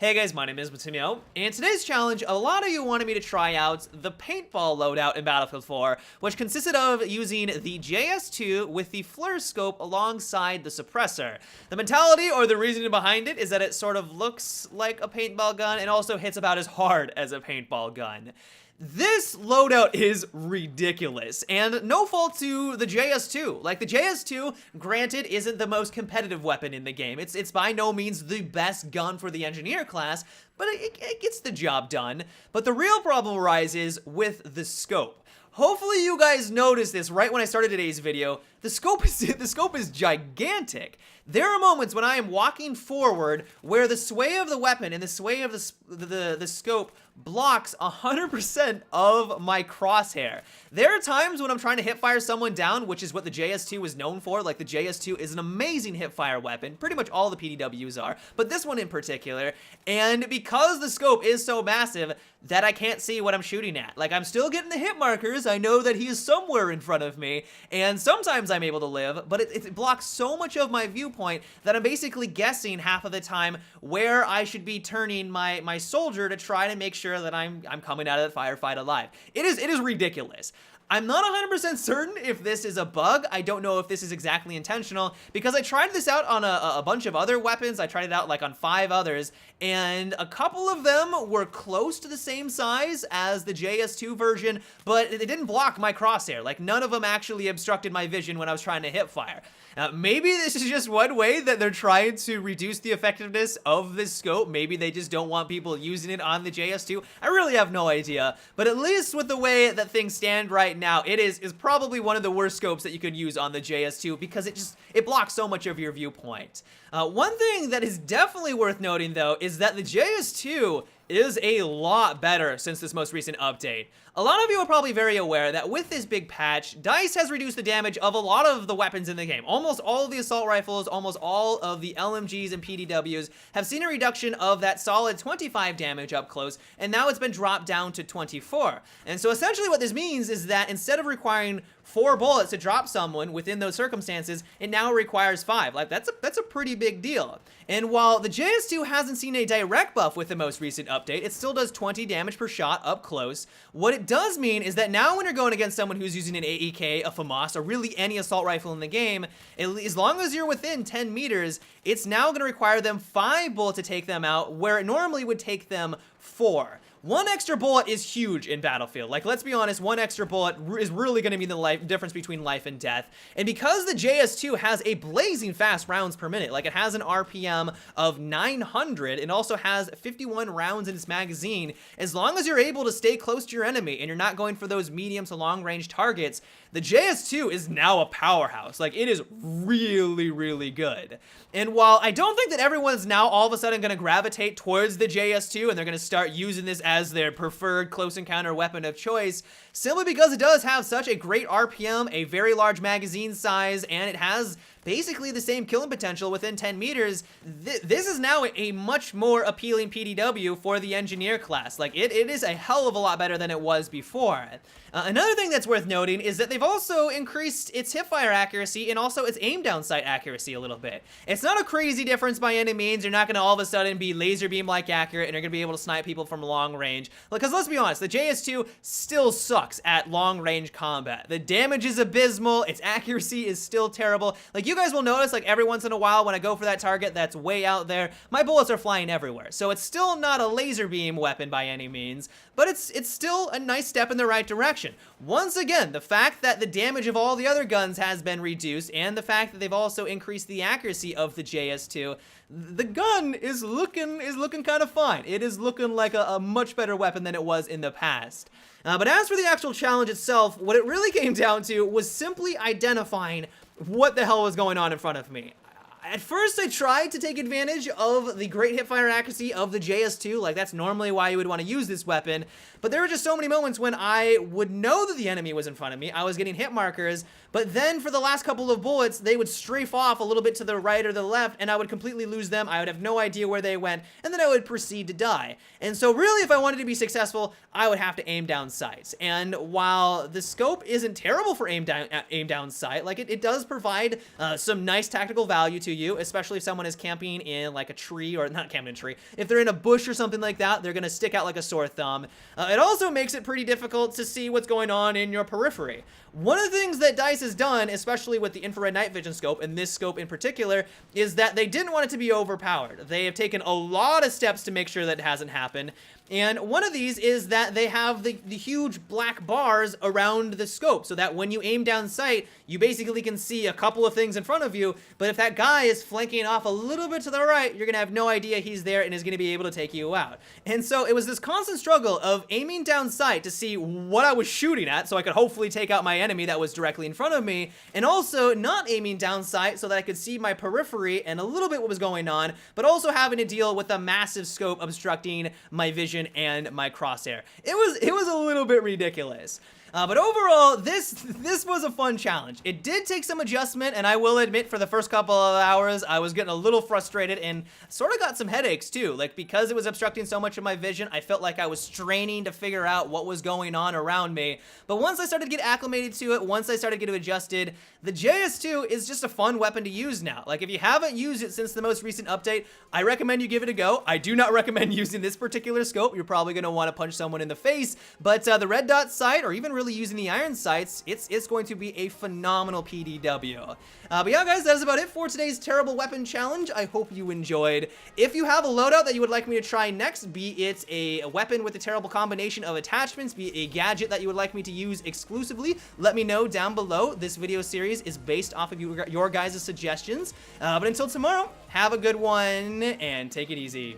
Hey guys, my name is Matimio, and today's challenge, a lot of you wanted me to try out the Paintball loadout in Battlefield 4, which consisted of using the JS2 with the FLIR scope alongside the suppressor. The mentality or the reasoning behind it is that it sort of looks like a paintball gun and also hits about as hard as a paintball gun. This loadout is ridiculous, and no fault to the JS2. Like, the JS2, granted, isn't the most competitive weapon in the game. It's by no means the best gun for the engineer class, but it gets the job done. But the real problem arises with the scope. Hopefully you guys noticed this right when I started today's video. The scope is gigantic. There are moments when I am walking forward where the sway of the weapon and the sway of the scope blocks 100% of my crosshair. There are times when I'm trying to hipfire someone down, which is what the JS2 is known for. Like, the JS2 is an amazing hipfire weapon. Pretty much all the PDWs are, but this one in particular. And because the scope is so massive that I can't see what I'm shooting at. Like, I'm still getting the hit markers. I know that he is somewhere in front of me, and sometimes I'm able to live, but it blocks so much of my viewpoint that I'm basically guessing half of the time where I should be turning my soldier to try to make sure that I'm coming out of the firefight alive. It is ridiculous. I'm not 100% certain if this is a bug. I don't know if this is exactly intentional, because I tried this out on a bunch of other weapons. I tried it out like on 5 others, and a couple of them were close to the same size as the JS2 version, but it didn't block my crosshair. Like, none of them actually obstructed my vision when I was trying to hip fire. Maybe this is just one way that they're trying to reduce the effectiveness of this scope. Maybe they just don't want people using it on the JS2. I really have no idea, but at least with the way that things stand right now, it is probably one of the worst scopes that you could use on the JS2 because it blocks so much of your viewpoint. One thing that is definitely worth noting, though, is that the JS2 is a lot better since this most recent update. A lot of you are probably very aware that with this big patch, DICE has reduced the damage of a lot of the weapons in the game. Almost all of the assault rifles, almost all of the LMGs and PDWs have seen a reduction of that solid 25 damage up close, and now it's been dropped down to 24. And so essentially what this means is that instead of requiring 4 bullets to drop someone within those circumstances, it now requires 5. Like, that's a pretty big deal. And while the JS2 hasn't seen a direct buff with the most recent update, it still does 20 damage per shot up close. What it does mean is that now when you're going against someone who's using an AEK, a FAMAS, or really any assault rifle in the game, as long as you're within 10 meters, it's now going to require them 5 bullets to take them out, where it normally would take them 4. 1 extra bullet is huge in Battlefield. Like, let's be honest, 1 extra bullet is really going to be the difference between life and death. And because the JS2 has a blazing fast rounds per minute, like it has an RPM of 900 and also has 51 rounds in its magazine, as long as you're able to stay close to your enemy and you're not going for those medium to long range targets, the JS2 is now a powerhouse. Like, it is really, really good. And while I don't think that everyone's now all of a sudden going to gravitate towards the JS2 and they're going to start using this as their preferred close encounter weapon of choice, simply because it does have such a great RPM, a very large magazine size, and it has basically the same killing potential within 10 meters, this is now a much more appealing PDW for the engineer class. Like, it is a hell of a lot better than it was before. Another thing that's worth noting is that they've also increased its hipfire accuracy and also its aim down sight accuracy a little bit. It's not a crazy difference by any means. You're not going to all of a sudden be laser beam like accurate and you're going to be able to snipe people from long range. Because let's be honest, the JS2 still sucks at long range combat. The damage is abysmal, its accuracy is still terrible. Like, you guys will notice, like, every once in a while when I go for that target that's way out there, my bullets are flying everywhere. So it's still not a laser beam weapon by any means, but it's still a nice step in the right direction. Once again, the fact that the damage of all the other guns has been reduced and the fact that they've also increased the accuracy of the JS2, the gun is looking kind of fine. It is looking like a much better weapon than it was in the past. But as for the actual challenge itself, what it really came down to was simply identifying what the hell was going on in front of me. At first, I tried to take advantage of the great hipfire accuracy of the JS2, like that's normally why you would want to use this weapon, but there were just so many moments when I would know that the enemy was in front of me, I was getting hit markers, but then for the last couple of bullets, they would strafe off a little bit to the right or the left, and I would completely lose them, I would have no idea where they went, and then I would proceed to die. And so really, if I wanted to be successful, I would have to aim down sights. And while the scope isn't terrible for aim down sight, like it does provide some nice tactical value to to you, especially if someone is camping in like a tree, or not camping in a tree. If they're in a bush or something like that, they're gonna stick out like a sore thumb. It also makes it pretty difficult to see what's going on in your periphery. One of the things that DICE has done, especially with the infrared night vision scope, and this scope in particular, is that they didn't want it to be overpowered. They have taken a lot of steps to make sure that it hasn't happened. And one of these is that they have the huge black bars around the scope, so that when you aim down sight, you basically can see a couple of things in front of you, but if that guy is flanking off a little bit to the right, you're gonna have no idea he's there and is gonna be able to take you out. And so it was this constant struggle of aiming down sight to see what I was shooting at, so I could hopefully take out my enemy that was directly in front of me, and also not aiming down sight so that I could see my periphery and a little bit what was going on, but also having to deal with a massive scope obstructing my vision and my crosshair. It was a little bit ridiculous. But overall, this was a fun challenge. It did take some adjustment, and I will admit for the first couple of hours, I was getting a little frustrated and sort of got some headaches too. Like, because it was obstructing so much of my vision, I felt like I was straining to figure out what was going on around me. But once I started to get acclimated to it, once I started getting adjusted, the JS2 is just a fun weapon to use now. Like, if you haven't used it since the most recent update, I recommend you give it a go. I do not recommend using this particular scope. You're probably going to want to punch someone in the face, but the red dot sight, or even really using the iron sights, it's going to be a phenomenal PDW. But yeah, guys, that is about it for today's terrible weapon challenge. I hope you enjoyed. If you have a loadout that you would like me to try next, be it a weapon with a terrible combination of attachments, be it a gadget that you would like me to use exclusively, let me know down below. This video series is based off of your guys' suggestions. But until tomorrow, have a good one and take it easy.